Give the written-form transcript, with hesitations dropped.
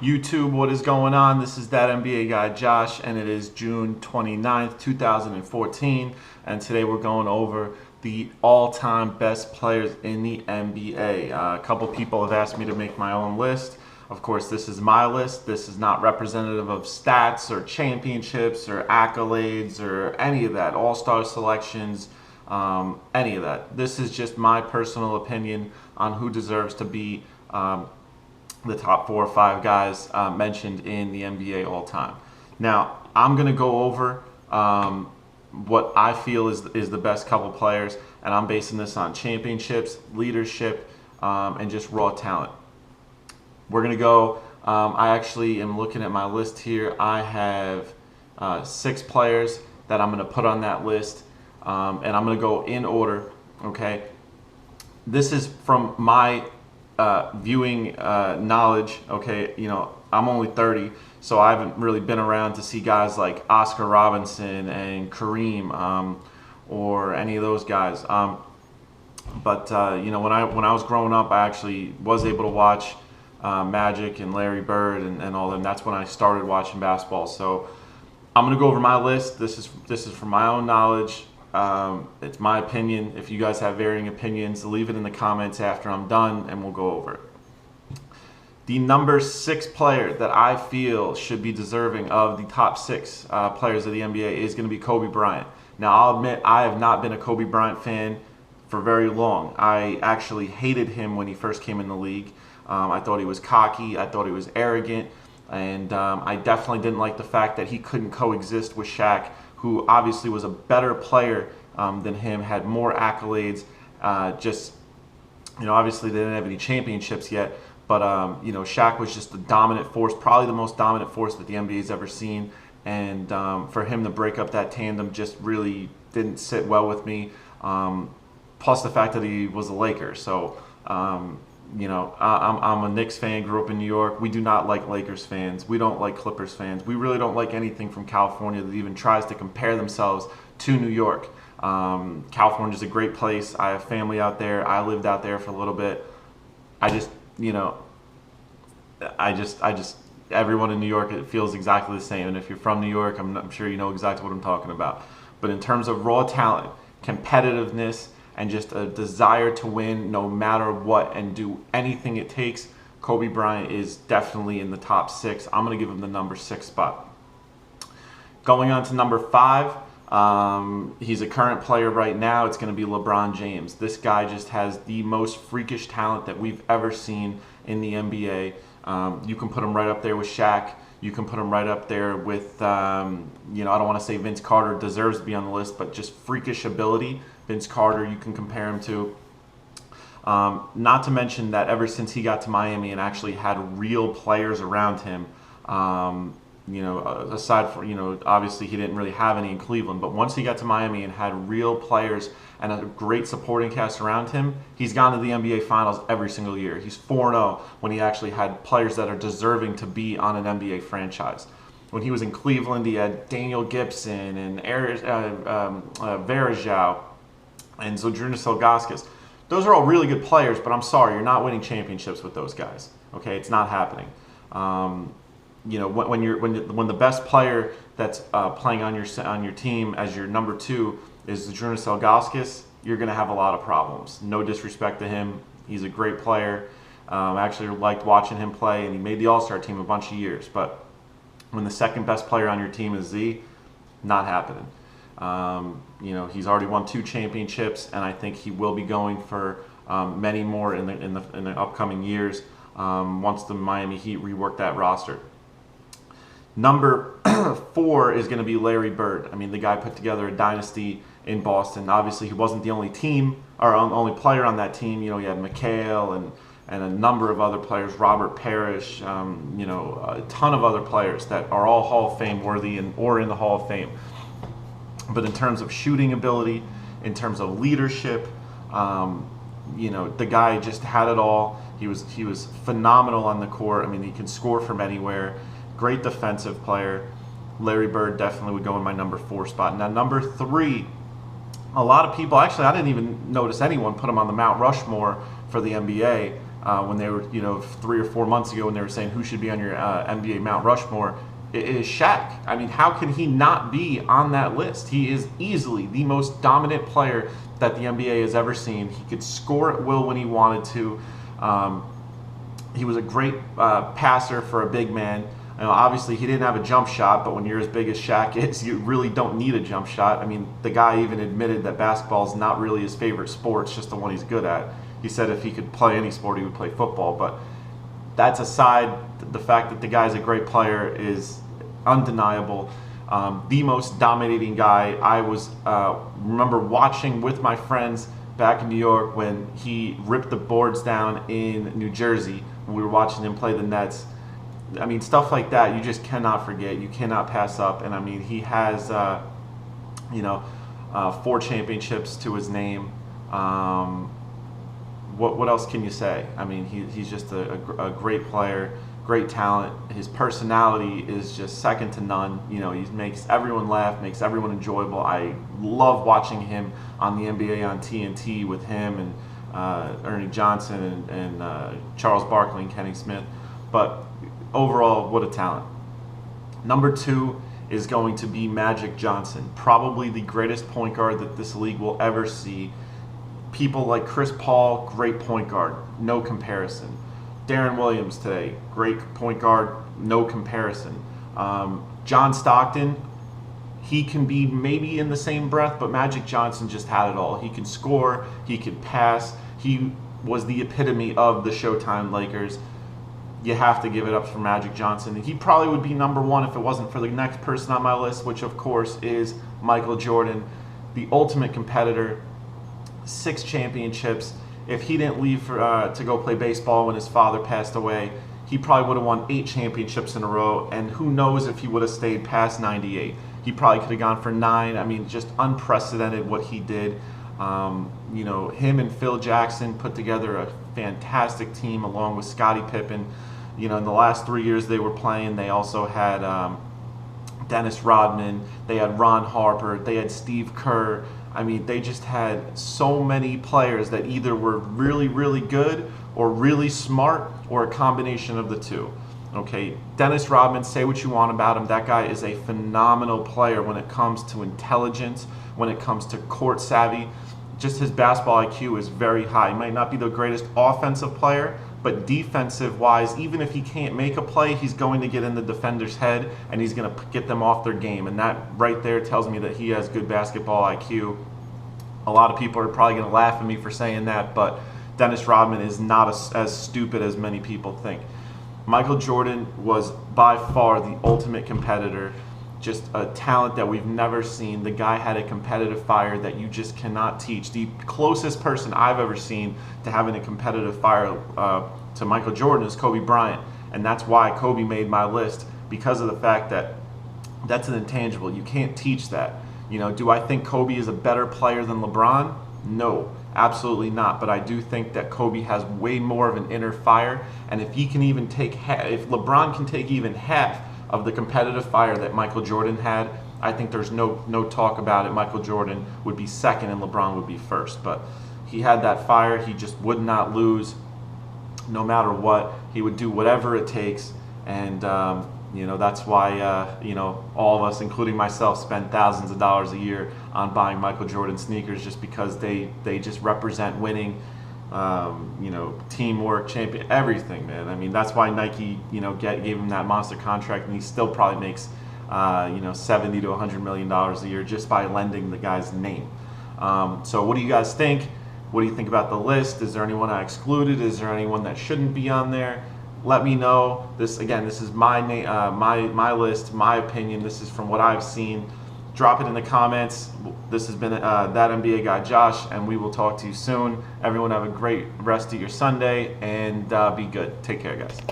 YouTube, what is going on? This is that NBA guy Josh, and it is June 29th, 2014, and today we're going over the all-time best players in the NBA. A couple people have asked me to make my own list. Of course, this is my list. This is not representative of stats or championships or accolades or any of that, all-star selections, any of that. This is just my personal opinion on who deserves to be the top 4 or 5 guys mentioned in the NBA all time. Now, I'm going to go over what I feel is the best couple players, and I'm basing this on championships, leadership, and just raw talent. We're going to go, I actually am looking at my list here. I have 6 players that I'm going to put on that list, and I'm going to go in order, okay? This is from my viewing knowledge, okay? You know, I'm only 30, so I haven't really been around to see guys like Oscar Robinson and Kareem or any of those guys. But you know, when I was growing up, I actually was able to watch Magic and Larry Bird and all them. That's when I started watching basketball. So I'm gonna go over my list. This is from my own knowledge. It's my opinion. If you guys have varying opinions, leave it in the comments after I'm done and we'll go over it. The number 6 player that I feel should be deserving of the top 6 players of the NBA is going to be Kobe Bryant. Now, I'll admit I have not been a Kobe Bryant fan for very long. I actually hated him when he first came in the league. I thought he was cocky. I thought he was arrogant. And I definitely didn't like the fact that he couldn't coexist with Shaq, who obviously was a better player than him, had more accolades. Just, you know, obviously they didn't have any championships yet, but you know, Shaq was just the dominant force, probably the most dominant force that the NBA's ever seen. And for him to break up that tandem just really didn't sit well with me. Plus the fact that he was a Laker. So, you know, I'm a Knicks fan, grew up in New York. We do not like Lakers fans. We don't like Clippers fans. We really don't like anything from California that even tries to compare themselves to New York. California is a great place. I have family out there. I lived out there for a little bit. I just, you know, everyone in New York, it feels exactly the same. And if you're from New York, I'm sure you know exactly what I'm talking about. But in terms of raw talent, competitiveness, and just a desire to win no matter what and do anything it takes, Kobe Bryant is definitely in the top 6. I'm going to give him the number 6 spot. Going on to number 5, he's a current player right now. It's going to be LeBron James. This guy just has the most freakish talent that we've ever seen in the NBA. You can put him right up there with Shaq. You can put him right up there with, you know, I don't want to say Vince Carter deserves to be on the list, but just freakish ability. Vince Carter, you can compare him to. Not to mention that ever since he got to Miami and actually had real players around him, you know, aside from, you know, obviously he didn't really have any in Cleveland, but once he got to Miami and had real players and a great supporting cast around him, he's gone to the NBA Finals every single year. He's 4-0 when he actually had players that are deserving to be on an NBA franchise. When he was in Cleveland, he had Daniel Gibson and Varejao and Zydrunas Ilgauskas. Those are all really good players, but I'm sorry, you're not winning championships with those guys. Okay, it's not happening. You know, when the best player that's playing on your team as your number 2 is Zydrunas Ilgauskas, you're going to have a lot of problems. No disrespect to him, he's a great player. I actually liked watching him play, and he made the All-Star team a bunch of years. But when the second best player on your team is Z, not happening. You know, he's already won 2 championships, and I think he will be going for many more in the upcoming years once the Miami Heat rework that roster. Number 4 is going to be Larry Bird. I mean, the guy put together a dynasty in Boston. Obviously, he wasn't the only team or only player on that team. You know, he had McHale and a number of other players, Robert Parrish, you know, a ton of other players that are all Hall of Fame worthy or in the Hall of Fame. But in terms of shooting ability, in terms of leadership, you know, the guy just had it all. He was phenomenal on the court. I mean, he can score from anywhere. Great defensive player. Larry Bird definitely would go in my number 4 spot. Now, number 3, a lot of people, actually, I didn't even notice anyone put him on the Mount Rushmore for the NBA. when they were, 3 or 4 months ago when they were saying who should be on your NBA Mount Rushmore, it is Shaq. I mean, how can he not be on that list? He is easily the most dominant player that the NBA has ever seen. He could score at will when he wanted to. He was a great passer for a big man. Obviously, he didn't have a jump shot, but when you're as big as Shaq is, you really don't need a jump shot. I mean, the guy even admitted that basketball is not really his favorite sport. It's just the one he's good at. He said if he could play any sport, he would play football. But that's aside, the fact that the guy's a great player is undeniable. The most dominating guy. I was remember watching with my friends back in New York when he ripped the boards down in New Jersey. When we were watching him play the Nets. I mean, stuff like that you just cannot forget. You cannot pass up. And I mean, he has 4 championships to his name. What else can you say? I mean, he's just a great player, great talent. His personality is just second to none. He makes everyone laugh, makes everyone enjoyable. I love watching him on the NBA on TNT with him and Ernie Johnson and Charles Barkley and Kenny Smith. But overall, what a talent. Number 2 is going to be Magic Johnson, probably the greatest point guard that this league will ever see. People like Chris Paul, great point guard, no comparison. Darren Williams today, great point guard, no comparison. John Stockton, he can be maybe in the same breath, but Magic Johnson just had it all. He can score, he can pass, he was the epitome of the Showtime Lakers. You have to give it up for Magic Johnson. He probably would be number 1 if it wasn't for the next person on my list, which of course is Michael Jordan, the ultimate competitor, 6 championships. If he didn't leave to go play baseball when his father passed away, he probably would have won 8 championships in a row, and who knows if he would have stayed past 98. He probably could have gone for 9. I mean, just unprecedented what he did. Him and Phil Jackson put together a fantastic team along with Scottie Pippen. In the last 3 years they were playing, they also had Dennis Rodman, they had Ron Harper, they had Steve Kerr. I mean, they just had so many players that either were really, really good or really smart or a combination of the two. Okay, Dennis Rodman, say what you want about him. That guy is a phenomenal player when it comes to intelligence, when it comes to court savvy. Just his basketball IQ is very high. He might not be the greatest offensive player, but defensive-wise, even if he can't make a play, he's going to get in the defender's head and he's going to get them off their game. And that right there tells me that he has good basketball IQ. A lot of people are probably going to laugh at me for saying that, but Dennis Rodman is not as stupid as many people think. Michael Jordan was by far the ultimate competitor, just a talent that we've never seen. The guy had a competitive fire that you just cannot teach. The closest person I've ever seen to having a competitive fire to Michael Jordan is Kobe Bryant, and that's why Kobe made my list, because of the fact that that's an intangible. You can't teach that. Do I think Kobe is a better player than LeBron? No, absolutely not. But I do think that Kobe has way more of an inner fire, and if he can even take if LeBron can take even half of the competitive fire that Michael Jordan had, I think there's no talk about it. Michael Jordan would be second and LeBron would be first. But he had that fire. He just would not lose no matter what. He would do whatever it takes. And, that's why, all of us, including myself, spend thousands of dollars a year on buying Michael Jordan sneakers, just because they just represent winning, teamwork, champion, everything, man. I mean, that's why Nike, gave him that monster contract, and he still probably makes, $70 to $100 million a year just by lending the guy's name. So what do you guys think? What do you think about the list? Is there anyone I excluded? Is there anyone that shouldn't be on there? Let me know. This is my list, my opinion. This is from what I've seen. Drop it in the comments. This has been That NBA Guy Josh, and we will talk to you soon. Everyone have a great rest of your Sunday, and be good. Take care, guys.